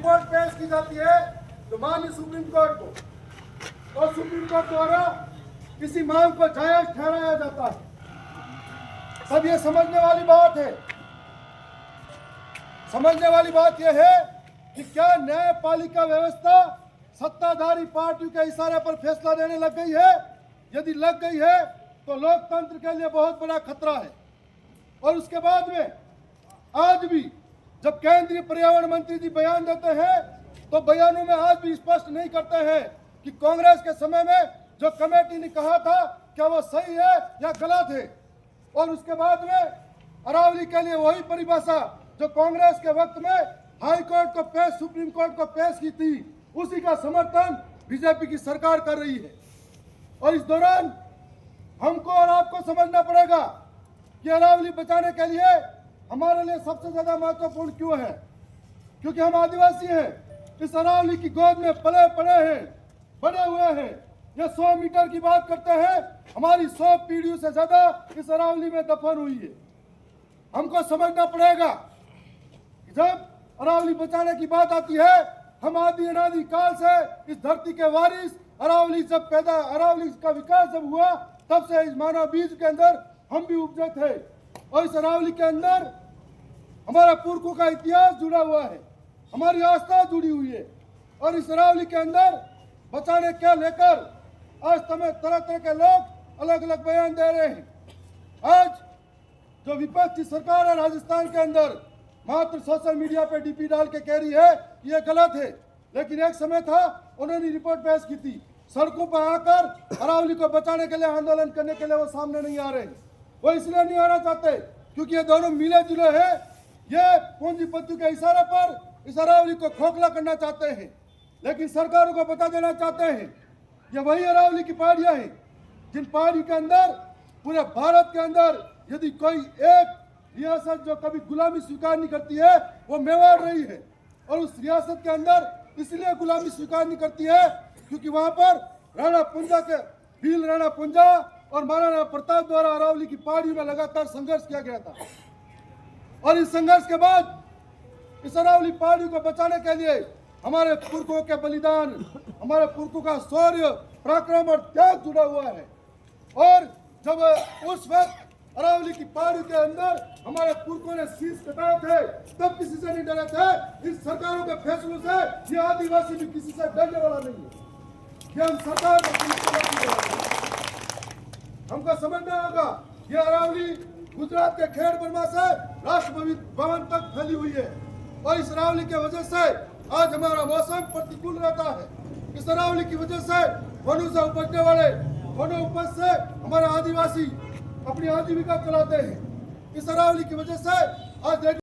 Report पेश की जाती है तो माननीय सुप्रीम कोर्ट को, और सुप्रीम कोर्ट द्वारा किसी मांग को जायज ठहराया जाता है। सब ये समझने वाली बात है, समझने वाली बात यह है कि क्या न्यायपालिका व्यवस्था सत्ताधारी पार्टियों के इशारे पर फैसला देने लग गई है? यदि लग गई है तो लोकतंत्र के लिए बहुत बड़ा खतरा है। और उसके बाद में आज भी जब केंद्रीय पर्यावरण मंत्री जी बयान देते हैं तो बयानों में आज भी स्पष्ट नहीं करते हैं कि कांग्रेस के समय में जो कमेटी ने कहा था क्या वो सही है या गलत है। और उसके बाद में अरावली के लिए वही परिभाषा जो कांग्रेस के वक्त में हाई कोर्ट को पेश, सुप्रीम कोर्ट को पेश की थी, उसी का समर्थन बीजेपी की सरकार कर रही है। और इस दौरान हमको और आपको समझना पड़ेगा कि अरावली बचाने के लिए हमारे लिए सबसे ज्यादा महत्वपूर्ण क्यों है, क्योंकि हम आदिवासी हैं। इस अरावली की गोद में पले पड़े हैं, बड़े हुए हैं। ये 100 मीटर की बात करते हैं, हमारी 100 पीढ़ियों से ज्यादा इस अरावली में दफन हुई है। हमको समझना पड़ेगा कि जब अरावली बचाने की बात आती है, हम आदि अनादि काल से इस धरती के वारिस, अरावली का विकास जब हुआ तब से इस मानव बीज के अंदर हम भी उपजे थे। और इस अरावली के अंदर हमारा पुरखों का इतिहास जुड़ा हुआ है, हमारी आस्था जुड़ी हुई है। और इस अरावली के अंदर बचाने के लेकर आज तरह तरह के लोग अलग अलग बयान दे रहे हैं। आज जो विपक्षी सरकार है राजस्थान के अंदर मात्र सोशल मीडिया पे डीपी डाल के कह रही है ये गलत है, लेकिन एक समय था उन्होंने रिपोर्ट पेश की थी। सड़कों पर आकर अरावली को बचाने के लिए आंदोलन करने के लिए वो सामने नहीं आ रहे हैं। वो इसलिए नहीं आना चाहते क्योंकि ये दोनों मिले जुले हैं। ये पूंजीपतियों के इशारे पर इस अरावली को खोखला करना चाहते हैं, लेकिन सरकारों को बता देना चाहते हैं ये वही अरावली की पहाड़ियां हैं जिन पहाड़ी के अंदर पूरे भारत के अंदर यदि कोई एक रियासत जो कभी गुलामी स्वीकार नहीं करती है वो मेवाड़ रही है। और उस रियासत के अंदर इसलिए गुलामी स्वीकार नहीं करती है क्योंकि वहां पर राणा पुंजा के भील राणा पुंजा और महाराणा प्रताप द्वारा अरावली की पहाड़ी में लगातार संघर्ष किया गया था। और इस संघर्ष के बाद इस अरावली पहाड़ी को बचाने के लिए हमारे पुरखों के बलिदान, हमारे पुरखों का शौर्य, पराक्रम और त्याग जुड़ा हुआ है। और जब उस वक्त अरावली की पहाड़ी के अंदर हमारे पुरखों ने शीश कटाए थे तब किसी से नहीं डरे थे। इस सरकारों के फैसलों से ये आदिवासी भी किसी से डरने वाला नहीं है। ये हम सरकार हमको समझना होगा ये अरावली गुजरात के खेड़ बर्मा से राष्ट्रपति भवन तक फैली हुई है। और इस अरावली के वजह से आज हमारा मौसम प्रतिकूल रहता है। इस अरावली की वजह से वनों से उपजने वाले वनों उपज से हमारे आदिवासी अपनी आजीविका चलाते हैं। इस अरावली की वजह से आज